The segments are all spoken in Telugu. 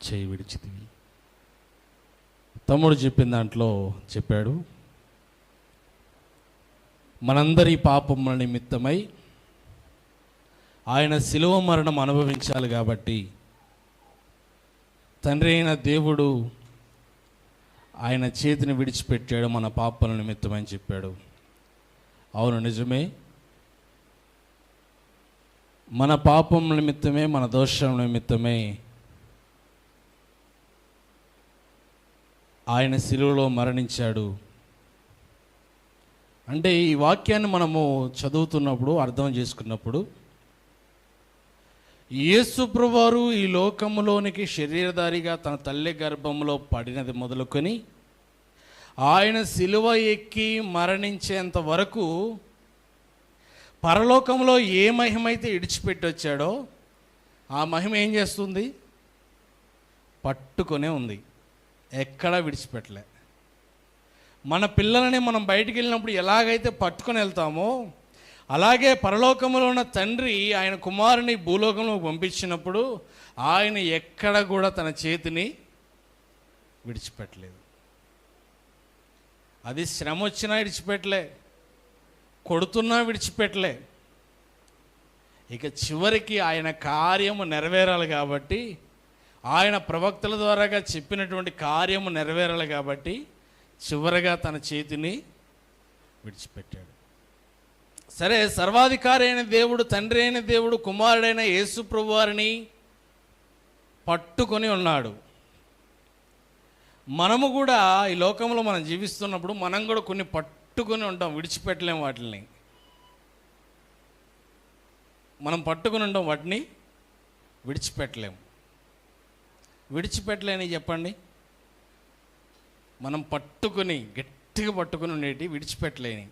చేయి విడిచితివి. తమ్ముడు చెప్పిన దాంట్లో చెప్పాడు, మనందరి పాపముల నిమిత్తమై ఆయన శిలువ మరణం అనుభవించాలి కాబట్టి తండ్రి అయిన దేవుడు ఆయన చేతిని విడిచిపెట్టాడు మన పాపముల నిమిత్తమని చెప్పాడు. అవును, నిజమే. మన పాపముల నిమిత్తమే, మన దోషం నిమిత్తమే ఆయన శిలువలో మరణించాడు. అంటే ఈ వాక్యాన్ని మనము చదువుతున్నప్పుడు, అర్థం చేసుకున్నప్పుడు, యేసు ప్రభువారు ఈ లోకములోనికి శరీరధారిగా తన తల్లి గర్భంలో పడినది మొదలుకొని ఆయన శిలువ ఎక్కి మరణించేంత వరకు పరలోకంలో ఏ మహిమైతే ఇడిచిపెట్టి వచ్చాడో ఆ మహిమ ఏం చేస్తుంది? పట్టుకొనే ఉంది, ఎక్కడా విడిచిపెట్టలే. మన పిల్లలని మనం బయటికి వెళ్ళినప్పుడు ఎలాగైతే పట్టుకొని వెళ్తామో అలాగే పరలోకంలో ఉన్న తండ్రి ఆయన కుమారుని భూలోకంలో పంపించినప్పుడు ఆయన ఎక్కడ కూడా తన చేతిని విడిచిపెట్టలేదు. అది శ్రమ వచ్చినా విడిచిపెట్టలే, కొడుతున్నా విడిచిపెట్టలే. ఇక చివరికి ఆయన కార్యము నెరవేరాలి కాబట్టి, ఆయన ప్రవక్తల ద్వారాగా చెప్పినటువంటి కార్యము నెరవేరాలి కాబట్టి చివరగా తన చేతిని విడిచిపెట్టాడు. సరే, సర్వాధికారి అయిన దేవుడు, తండ్రి అయిన దేవుడు, కుమారుడైన యేసు ప్రభువారిని పట్టుకొని ఉన్నాడు. మనము కూడా ఈ లోకంలో మనం జీవిస్తున్నప్పుడు మనం కూడా కొన్ని పట్టుకొని ఉంటాం, విడిచిపెట్టలేము. వాటిని మనం పట్టుకొని ఉంటాం, వాటిని విడిచిపెట్టలేము. విడిచిపెట్టలేని చెప్పండి, మనం పట్టుకొని గట్టిగా పట్టుకొని ఉండేటి విడిచిపెట్టలేని.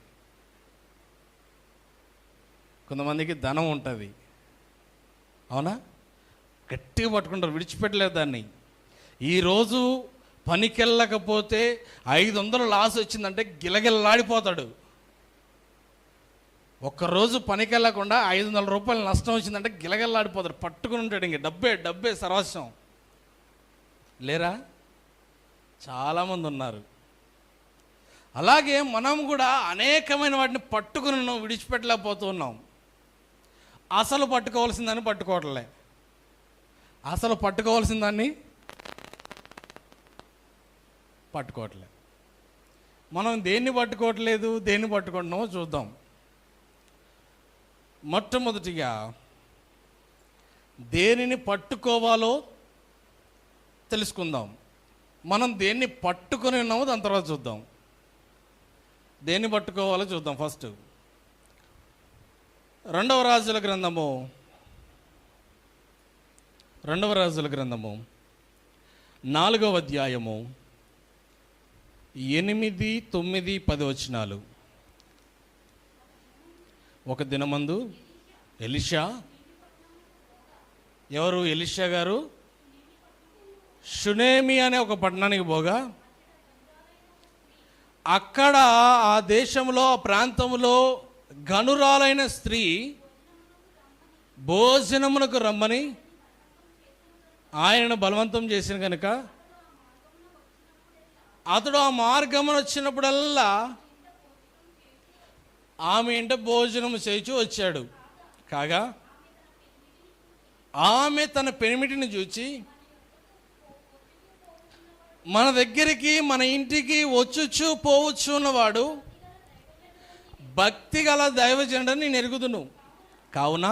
కొంతమందికి ధనం ఉంటుంది, అవునా? గట్టిగా పట్టుకుంటారు, విడిచిపెట్టలేదు దాన్ని. ఈరోజు పనికి వెళ్ళకపోతే 500 లాస్ వచ్చిందంటే గిలగిల్లాడిపోతాడు. ఒక్కరోజు పనికి వెళ్ళకుండా 500 రూపాయలు నష్టం వచ్చిందంటే గిలగిల్లాడిపోతాడు, పట్టుకుని ఉంటాడు. ఇంక డబ్బే సర్వస్వం. లేరా? చాలామంది ఉన్నారు. అలాగే మనం కూడా అనేకమైన వాటిని పట్టుకుని ఉన్నాం, విడిచిపెట్టలేకపోతున్నాం. అసలు పట్టుకోవాల్సిందని పట్టుకోవట్లే, అసలు పట్టుకోవాల్సిన దాన్ని పట్టుకోవట్లే. మనం దేన్ని పట్టుకోవట్లేదు, దేన్ని పట్టుకుంటున్నామో చూద్దాం. మొట్టమొదటిగా దేనిని పట్టుకోవాలో తెలుసుకుందాం. మనం దేన్ని పట్టుకొని ఉన్నామో దాని తర్వాత చూద్దాం. దేన్ని పట్టుకోవాలో చూద్దాం. ఫస్ట్ రెండవ రాజుల గ్రంథము 4వ అధ్యాయము 8, 9, 10 వచనాలు. ఒక దినమందు ఎలీషా, ఎవరు ఎలీషా గారు? షునేమి అనే ఒక పట్టణానికి పోగా అక్కడ ఆ దేశంలో, ఆ ప్రాంతంలో గనురాలైన స్త్రీ భోజనమునకు రమ్మని ఆయనను బలవంతం చేసిన కనుక అతడు ఆ మార్గమున వచ్చినప్పుడల్లా ఆమె ఇంట భోజనం చేయించు వచ్చాడు. కాగా ఆమె తన పెనిమిటిని చూచి, మన దగ్గరికి, మన ఇంటికి వచ్చుచు పోవచ్చు ఉన్నవాడు భక్తి గల దైవజనుడని నేను ఎరుగుదును. కావున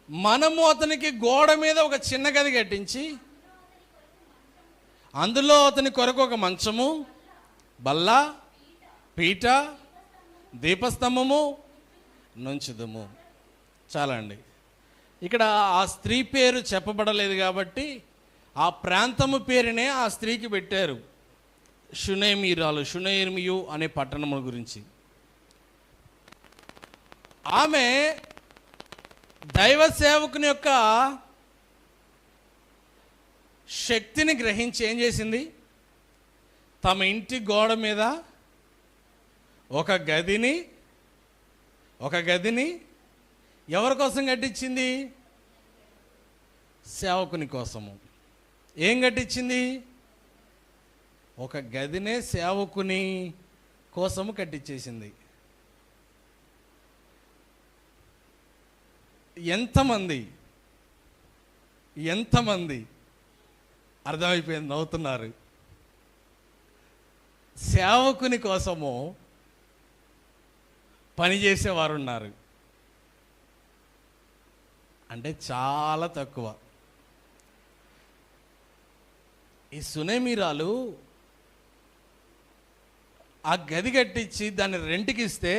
మనము అతనికి గోడ మీద ఒక చిన్న గది కట్టించి అందులో అతని కొరకు ఒక మంచము, బల్ల, పీట, దీపస్తంభము నుంచుదుము. చాలా అండి. ఇక్కడ ఆ స్త్రీ పేరు చెప్పబడలేదు కాబట్టి ఆ ప్రాంతము పేరునే ఆ స్త్రీకి పెట్టారు, షునేమియు అనే పట్టణము గురించి. ఆమె దైవ సేవకుని యొక్క శక్తిని గ్రహించి ఏం చేసింది? తమ ఇంటి గోడ మీద ఒక గదిని ఎవరి కోసం కట్టించింది? సేవకుని కోసము. ఏం కట్టించింది? ఒక గదినే సేవకుని కోసము కట్టించేసింది. ఎంతమంది అర్థమైపోయింది, నవ్వుతున్నారు. సేవకుని కోసము పనిచేసేవారు ఉన్నారు అంటే చాలా తక్కువ. ఈ సునేమీరాలు ఆ గది కట్టించి దాన్ని రెంట్కి ఇస్తే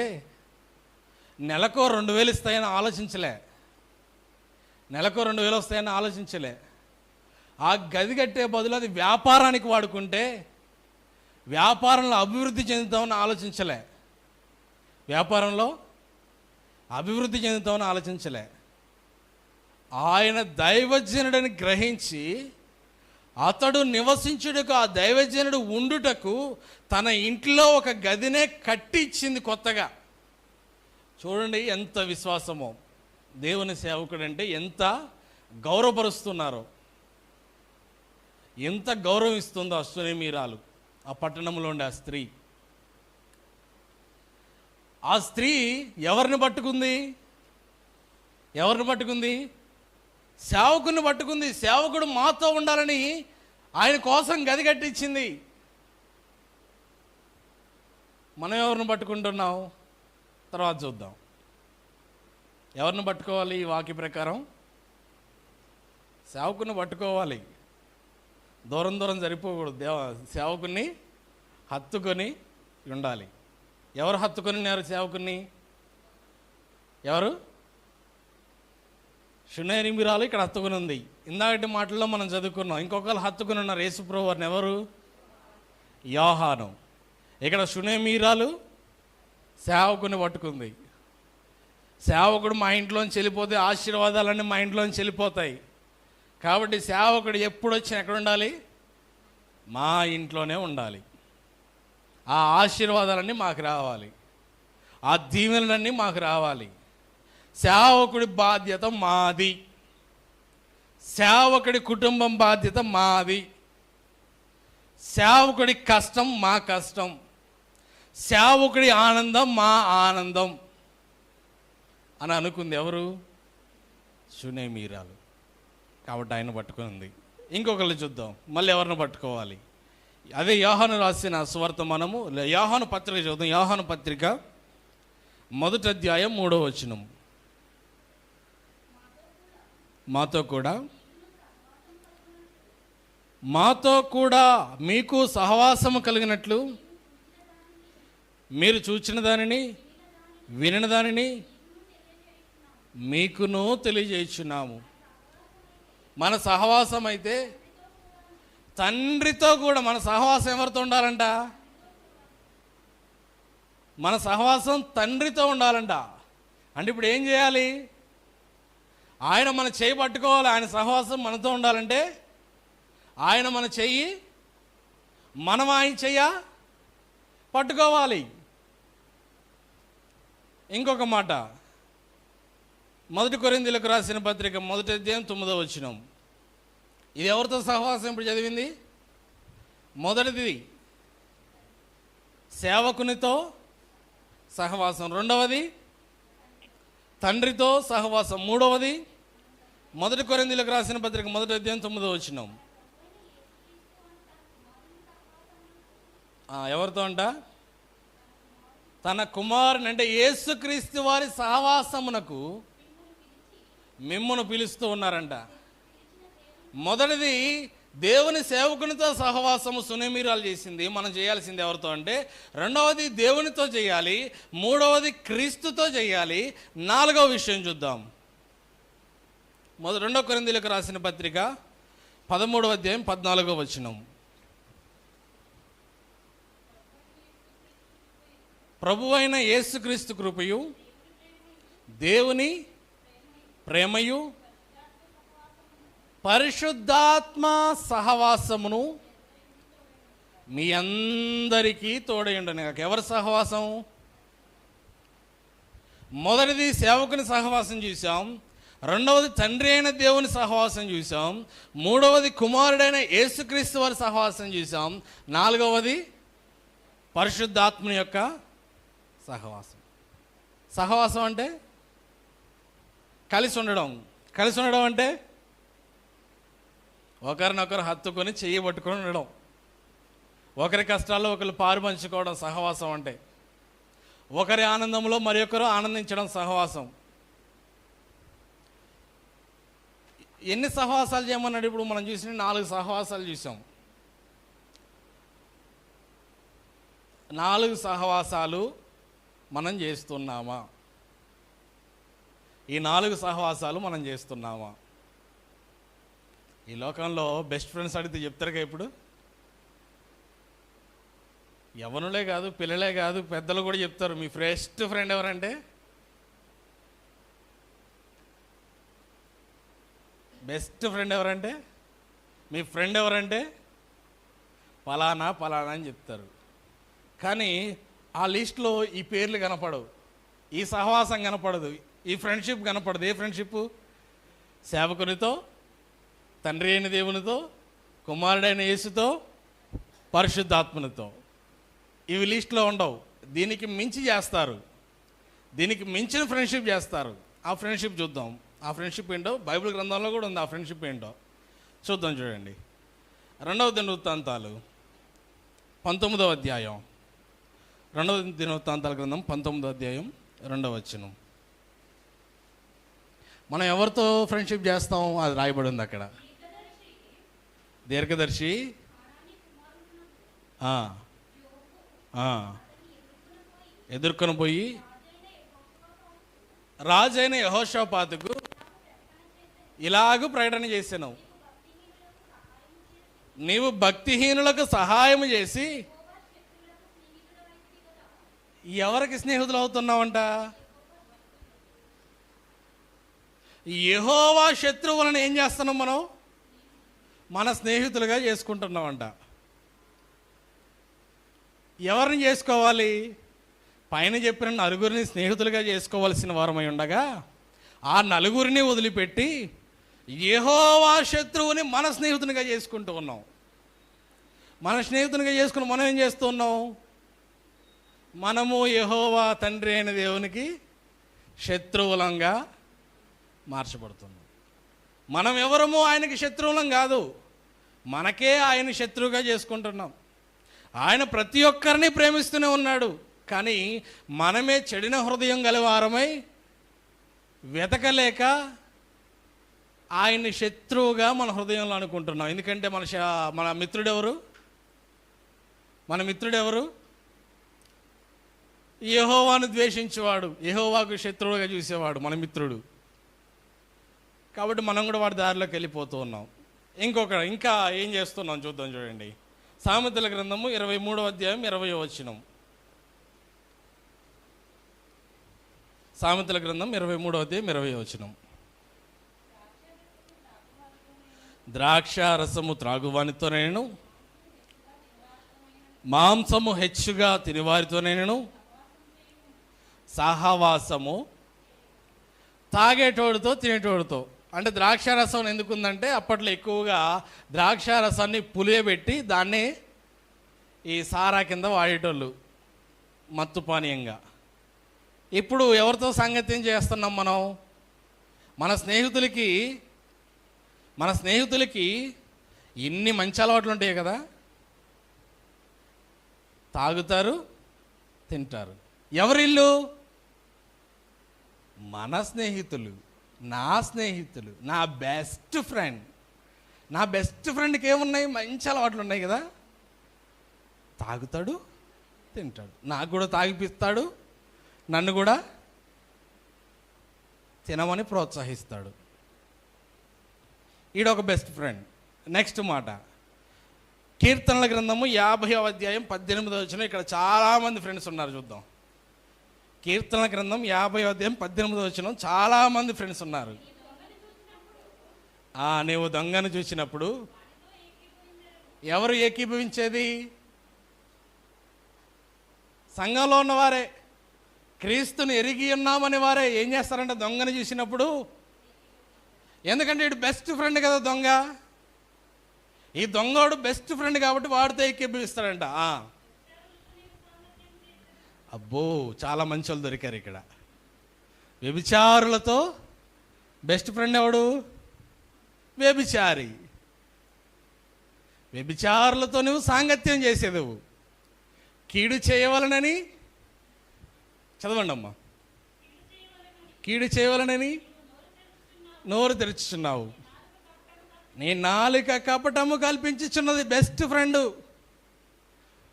నెలకో 2,000 ఇస్తాయని ఆలోచించలే. నెలకో 2,000 వస్తాయని ఆలోచించలే. ఆ గది కట్టే బదులు అది వ్యాపారానికి వాడుకుంటే వ్యాపారంలో అభివృద్ధి చెందుతామని ఆలోచించలే. వ్యాపారంలో అభివృద్ధి చెందుతామని ఆలోచించలే. ఆయన దైవజనుడని గ్రహించి అతడు నివసించుటకు, ఆ దైవజనుడు ఉండుటకు తన ఇంట్లో ఒక గదినే కట్టించింది కొత్తగా. చూడండి ఎంత విశ్వాసమో. దేవుని సేవకుడు అంటే ఎంత గౌరవపరుస్తున్నారో, ఎంత గౌరవం ఇస్తుందో ఆ సునేమీరాలు, ఆ పట్టణంలో ఉండే ఆ స్త్రీ. ఆ స్త్రీ ఎవరిని పట్టుకుంది? సేవకుని పట్టుకుంది. సేవకుడు మాతో ఉండాలని ఆయన కోసం గది కట్టించింది. మనం ఎవరిని పట్టుకుంటున్నాం? తర్వాత చూద్దాం. ఎవరిని పట్టుకోవాలి? ఈ వాక్య ప్రకారం సేవకుని పట్టుకోవాలి. దూరం సరిపోకూడదు. సేవకుని హత్తుకొని ఉండాలి. ఎవరు హత్తుకొని ఉన్నారు సేవకుని? ఎవరు? సునేమీరాలు ఇక్కడ హత్తుకుని ఉంది. ఇందాకటి మాటల్లో మనం చదువుకున్నాం. ఇంకొకరు హత్తుకుని ఉన్నారు యేసుప్రభు వారిని. ఎవరు? యోహాను. ఇక్కడ సునేమీరాలు సేవకుని పట్టుకుంది. సేవకుడు మా ఇంట్లోంచి వెళ్ళిపోతే ఆశీర్వాదాలన్నీ మా ఇంట్లోంచి వెళ్ళిపోతాయి. కాబట్టి సేవకుడు ఎప్పుడు వచ్చినా ఎక్కడ ఉండాలి? మా ఇంట్లోనే ఉండాలి. ఆ ఆశీర్వాదాలన్నీ మాకు రావాలి, ఆ దీవెనలన్నీ మాకు రావాలి. సేవకుడి బాధ్యత మాది, సేవకుడి కుటుంబం బాధ్యత మాది, సేవకుడి కష్టం మా కష్టం, సేవకుడి ఆనందం మా ఆనందం అని అనుకుంది. ఎవరు? సునేమీరాలు. కాబట్టి ఆయన పట్టుకుంది. ఇంకొకళ్ళు చూద్దాం, మళ్ళీ ఎవరిని పట్టుకోవాలి? అదే యోహాను రాసిన సువర్తమానము, యోహాను పత్రిక చూద్దాం. యోహాను పత్రిక 1వ అధ్యాయం 3వ వచనం. మాతో కూడా మీకు సహవాసము కలిగినట్లు మీరు చూచిన దానిని వినిన దానిని మీకును తెలియజేయుచున్నాము. మన సహవాసం అయితే తండ్రితో కూడా. మన సహవాసం ఎవరితో ఉండాలంట? మన సహవాసం తండ్రితో ఉండాలంట. అంటే ఇప్పుడు ఏం చేయాలి? ఆయన మన చెయ్యి పట్టుకోవాలి. ఆయన సహవాసం మనతో ఉండాలంటే ఆయన మన చెయ్యి, మనం ఆయన చెయ్య పట్టుకోవాలి. ఇంకొక మాట, 1 కొరింథీయులకు రాసిన పత్రిక 1వ అధ్యాయం 9వ వచనం. ఇది ఎవరితో సహవాసం ఇప్పుడు చదివింది? మొదటిది సేవకునితో సహవాసం, రెండవది తండ్రితో సహవాసం, మూడవది 1 కొరింథీయులకు రాసిన పత్రిక 1వ అధ్యాయం 9వ వచనం. ఎవరితో అంట? తన కుమారుని, అంటే యేసుక్రీస్తు వారి సహవాసమునకు మిమ్మును పిలుస్తూ ఉన్నారంట. మొదటిది దేవుని సేవకునితో సహవాసము సునేమీరాలు చేసింది. మనం చేయాల్సింది ఎవరితో అంటే, రెండవది దేవునితో చేయాలి, మూడవది క్రీస్తుతో చేయాలి, నాలుగవ విషయం చూద్దాం. 2 కొరింథీయులకు రాసిన పత్రిక 13వ అధ్యాయం 14వ వచనం. ప్రభువైన యేసుక్రీస్తు కృపయు దేవుని ప్రేమయు పరిశుద్ధాత్మ సహవాసమును మీ అందరికీ తోడయుండును గాక. ఎవరి సహవాసం? మొదటిది సేవకుని సహవాసం చూసాం, రెండవది తండ్రి అయిన దేవుని సహవాసం చూసాం. మూడవది కుమారుడైన యేసుక్రీస్తు వారి సహవాసం చూసాం. నాలుగవది పరిశుద్ధాత్మని యొక్క సహవాసం. సహవాసం అంటే కలిసి ఉండడం. కలిసి ఉండడం అంటే ఒకరినొకరు హత్తుకొని చెయ్యి పట్టుకొని ఉండడం, ఒకరి కష్టాల్లో ఒకరు పాలు పంచుకోవడం సహవాసం అంటే. ఒకరి ఆనందంలో మరి ఒకరు ఆనందించడం సహవాసం. ఎన్ని సహవాసాలు చేయమన్నాడు? ఇప్పుడు మనం చూసిన 4 సహవాసాలు చూసాం. 4 సహవాసాలు మనం చేస్తున్నామా? ఈ 4 సహవాసాలు మనం చేస్తున్నామా? ఈ లోకంలో బెస్ట్ ఫ్రెండ్స్ అడిగితే చెప్తారుగా ఇప్పుడు. యవ్వనులే కాదు, పిల్లలే కాదు, పెద్దలు కూడా చెప్తారు. మీ బెస్ట్ ఫ్రెండ్ ఎవరంటే, బెస్ట్ ఫ్రెండ్ ఎవరంటే, మీ ఫ్రెండ్ ఎవరంటే పలానా పలానా అని చెప్తారు. కానీ ఆ లిస్ట్లో ఈ పేర్లు కనపడవు, ఈ సహవాసం కనపడదు, ఈ ఫ్రెండ్షిప్ కనపడదు. ఏ ఫ్రెండ్షిప్? సేవకునితో, తండ్రి అయిన దేవునితో, కుమారుడైన యేసుతో, పరిశుద్ధాత్మనితో. ఇవి లిస్ట్లో ఉండవు. దీనికి మించి చేస్తారు, దీనికి మించిన ఫ్రెండ్షిప్ చేస్తారు. ఆ ఫ్రెండ్షిప్ చూద్దాం. ఆ ఫ్రెండ్షిప్ ఏంటో బైబిల్ గ్రంథంలో కూడా ఉంది. ఆ ఫ్రెండ్షిప్ ఏంటో చూద్దాం. చూడండి, 2వ దినవృత్తాంతాలు 19వ అధ్యాయం. 2వ దినవృత్తాంతాల గ్రంథం 19వ అధ్యాయం 2వ వచనం. మనం ఎవరితో ఫ్రెండ్షిప్ చేస్తాం అది రాయబడి ఉంది అక్కడ. దీర్ఘదర్శి ఎదుర్కొని పోయి రాజైన యెహోషాపాతుకు ఇలాగూ ప్రకటన చేసాను, నీవు భక్తిహీనులకు సహాయం చేసి ఎవరికి స్నేహితులు అవుతున్నావంట? యెహోవా శత్రువులను ఏం చేస్తున్నాం మనం? మన స్నేహితులుగా చేసుకుంటున్నామంట. ఎవరిని చేసుకోవాలి? పైన చెప్పిన 4 స్నేహితులుగా చేసుకోవాల్సిన వారమై ఉండగా ఆ 4 వదిలిపెట్టి యెహోవా శత్రువుని మన స్నేహితునిగా చేసుకుంటూ ఉన్నాం. మన స్నేహితునిగా చేసుకుని మనం ఏం చేస్తూ ఉన్నాం? మనము యెహోవా తండ్రి అయిన దేవునికి శత్రువులంగా మార్చబడుతున్నాం. మనం ఎవరము ఆయనకి శత్రువులం కాదు, మనకే ఆయన శత్రువుగా చేసుకుంటున్నాం. ఆయన ప్రతి ఒక్కరిని ప్రేమిస్తూనే ఉన్నాడు, కానీ మనమే చెడిన హృదయం గలవారమై వెతకలేక ఆయన్ని శత్రువుగా మన హృదయంలో అనుకుంటున్నాం. ఎందుకంటే మన మిత్రుడెవరు? మన మిత్రుడెవరు? యెహోవాను ద్వేషించేవాడు, యెహోవాకు శత్రువుగా చూసేవాడు మన మిత్రుడు. కాబట్టి మనం కూడా వాడి దారిలోకి వెళ్ళిపోతూ ఉన్నాం. ఇంకా ఏం చేస్తున్నాం చూద్దాం. చూడండి, సామెతల గ్రంథము 23వ అధ్యాయం 20వ వచనం. సామెతల గ్రంథం 23వ అధ్యాయం 20వ వచనం. ద్రాక్ష రసము త్రాగువానితో నేను, మాంసము హెచ్చుగా తినివారితో నేను సహవాసము, తాగేటోడితో తినేటోడితో. అంటే ద్రాక్షారసం ఎందుకుందంటే అప్పట్లో ఎక్కువగా ద్రాక్షారసాన్ని పులియబెట్టి దాన్ని ఈ సారా కింద వాడేటోళ్ళు మత్తు పానీయంగా. ఇప్పుడు ఎవరితో సంగత్యం చేస్తున్నాం మనం? మన స్నేహితులకి ఇన్ని మంచి అలవాట్లు ఉంటాయి కదా. తాగుతారు, తింటారు. ఎవరిల్లు? మన స్నేహితులు, నా స్నేహితులు, నా బెస్ట్ ఫ్రెండ్. నా బెస్ట్ ఫ్రెండ్కి ఏమున్నాయి? మంచి అలవాట్లు ఉన్నాయి కదా. తాగుతాడు, తింటాడు, నాకు కూడా తాగిపిస్తాడు, నన్ను కూడా తినమని ప్రోత్సహిస్తాడు. ఈడొక బెస్ట్ ఫ్రెండ్. నెక్స్ట్ మాట, కీర్తనల గ్రంథము 50వ అధ్యాయం 18వ వచనం. ఇక్కడ చాలామంది ఫ్రెండ్స్ ఉన్నారు, చూద్దాం. కీర్తనల గ్రంథం 50వ అధ్యాయం 18వ వచనం. చాలామంది ఫ్రెండ్స్ ఉన్నారు. నీవు దొంగను చూసినప్పుడు ఎవరు ఏకీభవించేది? సంఘంలో ఉన్నవారే, క్రీస్తుని ఎరిగి ఉన్నామని వారే ఏం చేస్తారంటే దొంగను చూసినప్పుడు ఎందుకంటే వీడు బెస్ట్ ఫ్రెండ్ కదా దొంగ. ఈ దొంగోడు బెస్ట్ ఫ్రెండ్ కాబట్టి వాడితో ఎక్కిపిస్తాడంట. అబ్బో, చాలా మంచి వాళ్ళు దొరికారు ఇక్కడ. వ్యభిచారులతో బెస్ట్ ఫ్రెండ్ ఎవడు? వ్యభిచారి. వ్యభిచారులతో నువ్వు సాంగత్యం చేసేదవు. కీడు చేయవలనని, చదవండి అమ్మా, కీడు చేయవలనని నోరు తెరుచుచున్నావు. నీ నాలుక కపటము కల్పించుచున్నది. Best friend.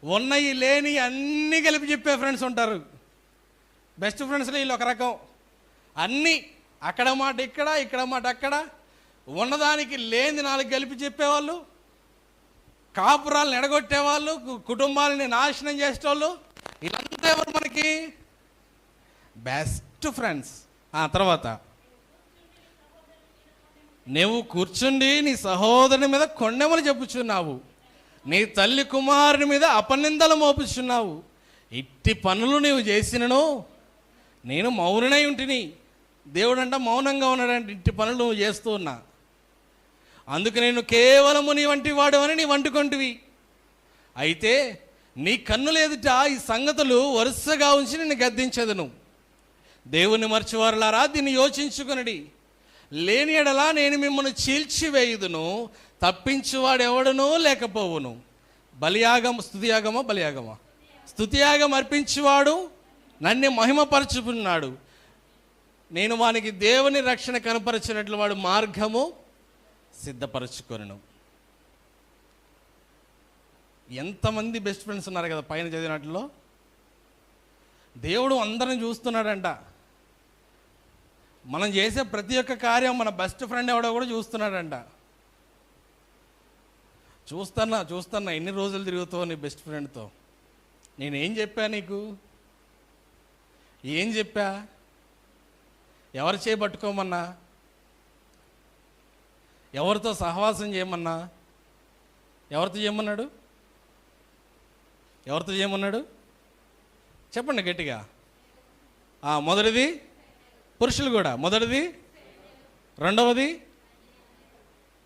ఉన్నవి లేని అన్నీ కలిపి చెప్పే ఫ్రెండ్స్ ఉంటారు. బెస్ట్ ఫ్రెండ్స్లో వీళ్ళు ఒక రకం. అన్నీ అక్కడ మాట ఇక్కడ, ఇక్కడ మాట అక్కడ, ఉన్నదానికి లేని నాలుగు కలిపి చెప్పేవాళ్ళు, కాపురాలను ఎడగొట్టేవాళ్ళు, కుటుంబాలని నాశనం చేసేవాళ్ళు. వీళ్ళంతా ఎవరు మనకి? Best friends. తర్వాత నువ్వు కూర్చుండి నీ సహోదరుని మీద కొండెములు చెప్పుచున్నావు, నీ తల్లి కుమారుని మీద అపనిందలు మోపుచున్నావు. ఇట్టి పనులు నీవు చేసినను నేను మౌననై ఉంటిని. దేవుడంట మౌనంగా ఉన్నాడంటే ఇట్టి పనులు నువ్వు చేస్తూ ఉన్నా. అందుకు నేను కేవలము నీ వంటి వాడు అని నీ వంటుకొంటివి. అయితే నీ కన్నులు ఎదుట ఈ సంగతులు వరుసగా ఉంచి నిన్ను గద్దించదును. దేవుని మర్చివారులారా, దీన్ని యోచించుకునడి. లేని ఎడలా నేను మిమ్మల్ని చీల్చివేయుదును, తప్పించువాడు ఎవడునూ లేకపోవును. బలియాగం, స్తుతియాగమా? బలియాగమా? స్తుతియాగం అర్పించువాడు నన్ను మహిమపరచుకున్నాడు. నేను వానికి దేవుని రక్షణ కనపరచినట్లు వాడు మార్గము సిద్ధపరచుకొనును. ఎంతమంది బెస్ట్ ఫ్రెండ్స్ ఉన్నారు కదా పైన చదివినట్లో. దేవుడు అందరిని చూస్తున్నాడంట. మనం చేసే ప్రతి ఒక్క కార్యం మన బెస్ట్ ఫ్రెండ్ ఎవడో కూడా చూస్తున్నాడంట. చూస్తున్నా ఎన్ని రోజులు తిరుగుతావు నీ బెస్ట్ ఫ్రెండ్తో. నేనేం చెప్పా నీకు? ఏం చెప్పా? ఎవరు చేయబట్టుకోమన్నా? ఎవరితో సహవాసం చేయమన్నా? ఎవరితో చేయమన్నాడు? ఎవరితో చేయమన్నాడు? చెప్పండి గట్టిగా. మొదటిది పురుషులు కూడా. మొదటిది, రెండవది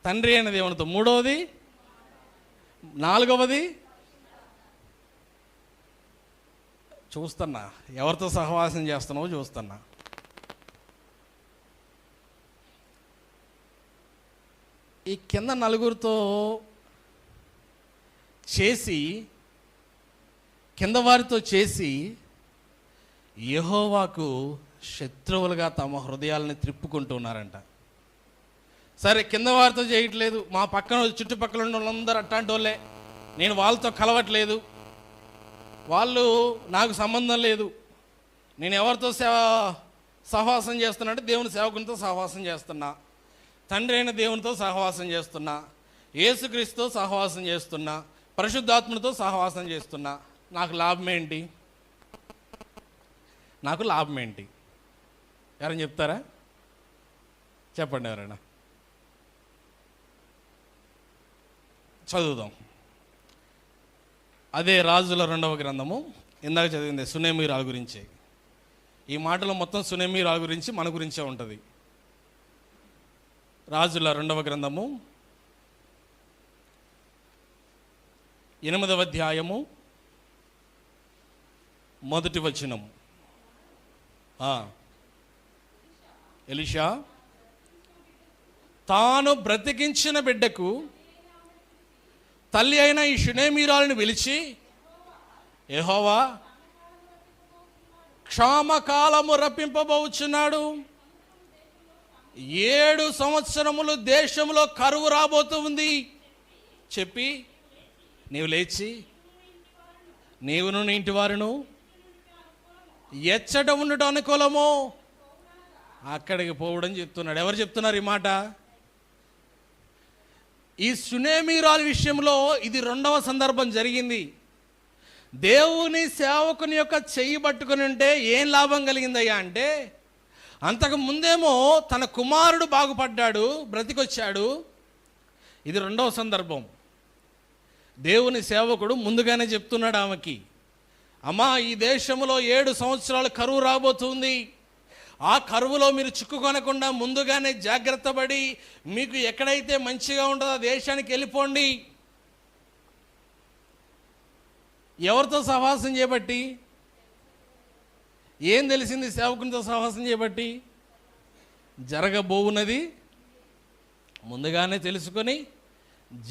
తండ్రి అయిన దేవునితో, మూడవది, నాలుగవది చూస్తున్నా ఎవరితో సహవాసం చేస్తున్నావో చూస్తున్నా. ఈ కింద నలుగురితో చేసి, కింద వారితో చేసి యెహోవాకు శత్రువులుగా తమ హృదయాలని త్రిప్పుకుంటున్నారంట. సరే, కింద వారితో చేయట్లేదు, మా పక్కన చుట్టుపక్కల ఉన్న వాళ్ళందరూ అట్లాంటి వాళ్ళే, నేను వాళ్ళతో కలవట్లేదు, వాళ్ళు నాకు సంబంధం లేదు, నేను ఎవరితో సహవాసం చేస్తున్నా అంటే దేవుని సేవకునితో సహవాసం చేస్తున్నా, తండ్రి అయిన దేవునితో సహవాసం చేస్తున్నా, యేసుక్రీస్తుతో సహవాసం చేస్తున్నా, పరిశుద్ధాత్మతో సహవాసం చేస్తున్నా. నాకు లాభం ఏంటి? నాకు లాభం ఏంటి? ఎవరైనా చెప్తారా? చెప్పండి ఎవరైనా. చదువుదాం. అదే రాజుల 2వ గ్రంథము, ఇందాక చదివింది సునేమీరాల గురించి. ఈ మాటలో మొత్తం సునేమీరాల గురించి, మన గురించే ఉంటుంది. రాజుల 2వ గ్రంథము 8వ అధ్యాయము 1వ వచనం. ఎలీషా తాను బ్రతికించిన బిడ్డకు తల్లి అయిన ఈ షునేమీరాలను పిలిచి, యెహోవా క్షామకాలము రప్పింపబోచున్నాడు, 7 సంవత్సరములు దేశంలో కరువు రాబోతూ ఉంది చెప్పి, నీవు లేచి నీవును నీ ఇంటి వారును ఎచ్చట ఉండటం అనుకూలమో అక్కడికి పోవడం చెప్తున్నాడు. ఎవరు చెప్తున్నారు ఈ మాట? ఈ షునేమీరాల విషయంలో ఇది 2వ సందర్భం జరిగింది. దేవుని సేవకుని యొక్క చెయ్యి పట్టుకుని ఉంటే ఏం లాభం కలిగిందయ్యా అంటే, అంతకు ముందేమో తన కుమారుడు బాగుపడ్డాడు, బ్రతికొచ్చాడు. ఇది 2వ సందర్భం. దేవుని సేవకుడు ముందుగానే చెప్తున్నాడు ఆమెకి, అమ్మా ఈ దేశంలో 7 సంవత్సరాలు కరువు రాబోతుంది, ఆ కరువులో మీరు చిక్కుకొనకుండా ముందుగానే జాగ్రత్త పడి మీకు ఎక్కడైతే మంచిగా ఉంటుందో ఆ దేశానికి వెళ్ళిపోండి. ఎవరితో సహవాసం చేయబట్టి? ఏం తెలిసింది సేవకునితో సహవాసం చేయబట్టి? జరగబోవున్నది ముందుగానే తెలుసుకొని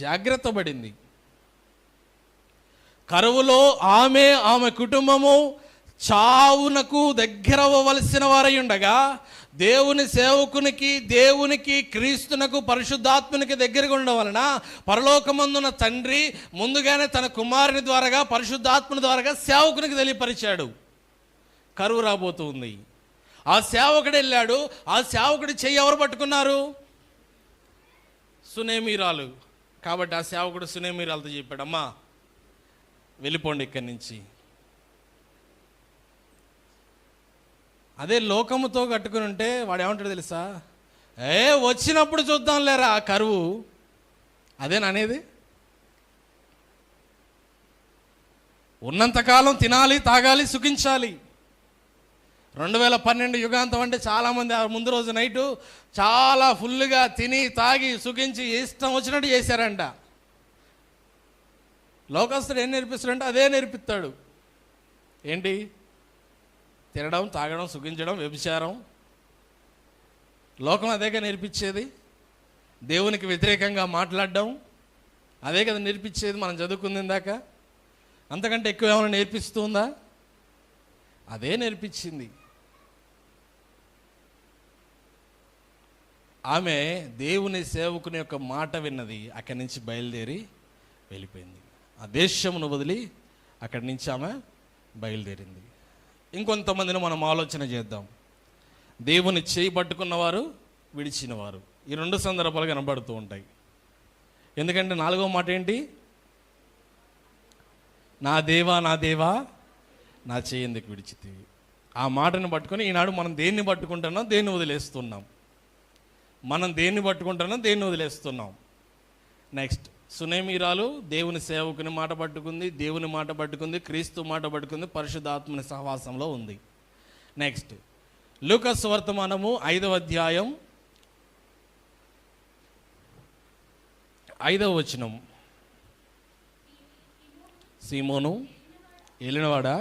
జాగ్రత్త పడింది. కరువులో ఆమె కుటుంబము చావునకు దగ్గర అవ్వవలసిన వారై ఉండగా, దేవుని సేవకునికి, దేవునికి, క్రీస్తునకు, పరిశుద్ధాత్మనికి దగ్గరగా ఉండడం వలన పరలోకమందున్న తండ్రి ముందుగానే తన కుమారుని ద్వారాగా, పరిశుద్ధాత్మని ద్వారాగా సేవకునికి తెలియపరిచాడు కరువు రాబోతుంది. ఆ సేవకుడు వెళ్ళాడు. ఆ సేవకుడి చెయ్యి ఎవరు పట్టుకున్నారు? సునేమీరాలు. కాబట్టి ఆ సేవకుడు సునేమీరాలతో చెప్పాడు, అమ్మా వెళ్ళిపోండి ఇక్కడి నుంచి. అదే లోకముతో కట్టుకుని ఉంటే వాడు ఏమంటాడు తెలుసా? వచ్చినప్పుడు చూద్దాం లేరా ఆ కరువు. అదేననేది. ఉన్నంతకాలం తినాలి, తాగాలి, సుఖించాలి. 2012 యుగాంతం అంటే చాలామంది ముందు రోజు నైటు చాలా ఫుల్గా తిని తాగి సుఖించి ఇష్టం వచ్చినట్టు చేశారంట. లోకస్తుడు ఏం నేర్పిస్తాడంటే అదే నేర్పిస్తాడు. ఏంటి? తినడం, తాగడం, సుఖించడం, వ్యభిచారం. లోకం అదేగా నేర్పించేది. దేవునికి వ్యతిరేకంగా మాట్లాడడం అదే కదా నేర్పించేది. మనం చదువుకుంది ఇందాక. అంతకంటే ఎక్కువ ఏమైనా నేర్పిస్తుందా? అదే నేర్పించింది. ఆమె దేవుని సేవకుని యొక్క మాట విన్నది. అక్కడి నుంచి బయలుదేరి వెళ్ళిపోయింది. ఆ దేశమును వదిలి అక్కడి నుంచి ఆమె బయలుదేరింది. ఇంకొంతమందిని మనం ఆలోచన చేద్దాం. దేవుని చేయి పట్టుకున్నవారు, విడిచినవారు. ఈ 2 సందర్భాలు కనబడుతూ ఉంటాయి. ఎందుకంటే 4వ మాట ఏంటి? నా దేవా, నా దేవా, నా చేయి ఎందుకు విడిచితివి. ఆ మాటను పట్టుకొని ఈనాడు మనం దేన్ని పట్టుకుంటున్నాం, దేన్ని వదిలేస్తున్నాం? మనం దేన్ని పట్టుకుంటున్నాం, దేన్ని వదిలేస్తున్నాం? నెక్స్ట్, సునేమీరాలు దేవుని సేవకుని మాట పట్టుకుంది, దేవుని మాట పట్టుకుంది, క్రీస్తు మాట పట్టుకుంది, పరిశుద్ధాత్మని సహవాసంలో ఉంది. నెక్స్ట్, లూకా సువార్తమానము 5వ అధ్యాయం 5వ వచనం. సీమోను ఏలినవాడా,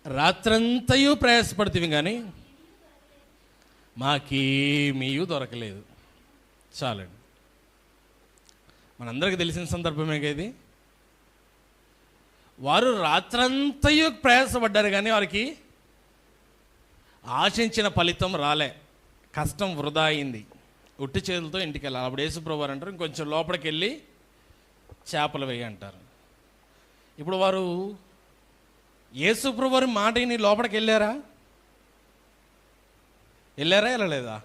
రాత్రంతయు ప్రయాసపడుతుంది కానీ మాకేమీ దొరకలేదు. చాలండి. మనందరికీ తెలిసిన సందర్భమే ఇది. వారు రాత్రంతయు ప్రయాసపడ్డారు కానీ వారికి ఆశించిన ఫలితం రాలే. కష్టం వృధా అయింది. ఉట్టి చేతులతో ఇంటికి వెళ్ళాలి. అప్పుడు యేసుప్రభు వారు అంటారు, ఇంకొంచెం లోపలికి వెళ్ళి చేపలు వేయి అంటారు. ఇప్పుడు వారు యేసుప్రభు వారి మాట విని లోపలికి వెళ్ళారా? వెళ్ళలేదా?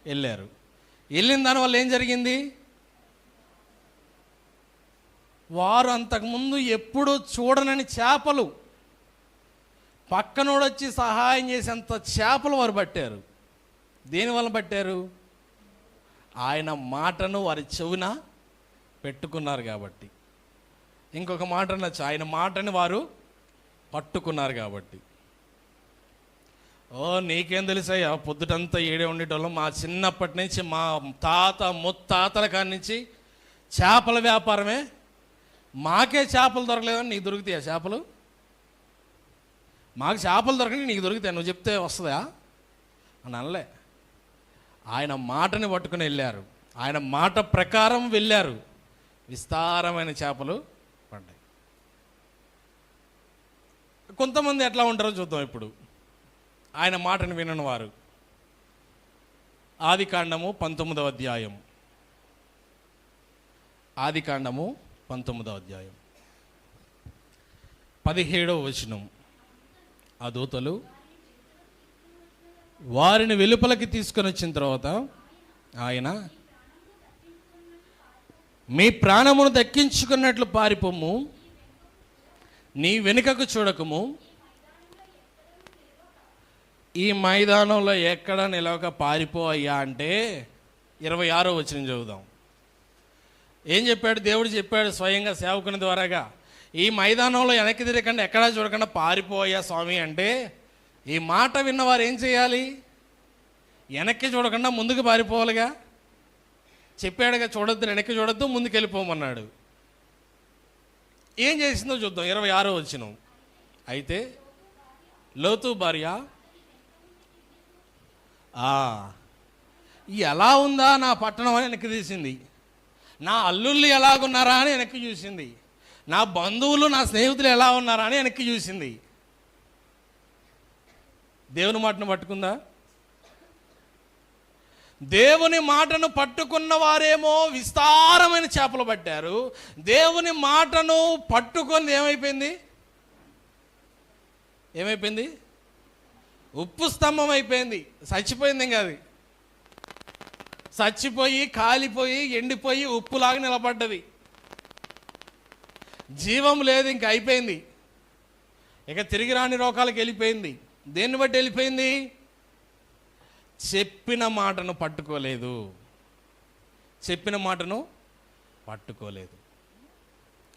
వెళ్ళారు. వెళ్ళిన దానివల్ల ఏం జరిగింది? వారు అంతకుముందు ఎప్పుడు చూడనని చేపలు, పక్కనోడొచ్చి సహాయం చేసేంత చేపలు వారు పట్టారు. దేనివల్ల పట్టారు? ఆయన మాటను వారి చెవున పెట్టుకున్నారు కాబట్టి. ఇంకొక మాట అనొచ్చు, ఆయన మాటని వారు పట్టుకున్నారు కాబట్టి. నీకేం తెలుసయ్యా, పొద్దుటంతా ఏడే ఉండేటోళ్ళం. మా చిన్నప్పటి నుంచి మా తాత ముత్తాతల కాడి నుంచి చేపల వ్యాపారమే. మాకే చేపలు దొరకలేదని నీకు దొరుకుతాయా చేపలు? మాకు చేపలు దొరకని నీకు దొరుకుతాయి, నువ్వు చెప్తే వస్తుందా అని అనలే. ఆయన మాటని పట్టుకుని వెళ్ళారు. ఆయన మాట ప్రకారం వెళ్ళారు. విస్తారమైన చేపలు పడ్డాయి. కొంతమంది ఎట్లా ఉంటారో చూద్దాం ఇప్పుడు. ఆయన మాటను వినని వారు. ఆదికాండము 19వ అధ్యాయం. ఆదికాండము 19వ అధ్యాయం 17వ వచనం. ఆ దూతలు వారిని వెలుపలకి తీసుకొని వచ్చిన తర్వాత ఆయన, మీ ప్రాణమును దక్కించుకున్నట్లు పారిపోము, నీ వెనుకకు చూడకము, ఈ మైదానంలో ఎక్కడ నిలవక పారిపో అయ్యా అంటే 26వ వచనం చదువుదాం. ఏం చెప్పాడు దేవుడు? చెప్పాడు స్వయంగా సేవకుని ద్వారాగా, ఈ మైదానంలో వెనక్కి తిరగకుండా ఎక్కడా చూడకుండా పారిపోయా స్వామి అంటే ఈ మాట విన్నవారు ఏం చేయాలి? వెనక్కి చూడకుండా ముందుకు పారిపోవాలిగా. చెప్పాడుగా, చూడొద్దు, వెనక్కి చూడొద్దు, ముందుకు వెళ్ళిపోమన్నాడు. ఏం చేసిందో చూద్దాం. 26వ వచనం. అయితే లోతు భార్య ఎలా ఉందా నా పట్టణం అని వెనక్కి తీసింది. నా అల్లుళ్ళు ఎలాగున్నారా అని వెనక్కి చూసింది. నా బంధువులు, నా స్నేహితులు ఎలా ఉన్నారా అని వెనక్కి చూసింది. దేవుని మాటను పట్టుకుందా? దేవుని మాటను పట్టుకున్న వారేమో విస్తారమైన చేపలు పట్టారు. దేవుని మాటను పట్టుకొని ఏమైపోయింది? ఉప్పు స్తంభం అయిపోయింది. చచ్చిపోయింది. ఇంకా అది చచ్చిపోయి, కాలిపోయి, ఎండిపోయి ఉప్పులాగా నిలబడ్డది. జీవం లేదు, ఇంక అయిపోయింది. ఇక తిరిగి రాని రోకాలకు వెళ్ళిపోయింది. దేన్ని బట్టి వెళ్ళిపోయింది? చెప్పిన మాటను పట్టుకోలేదు.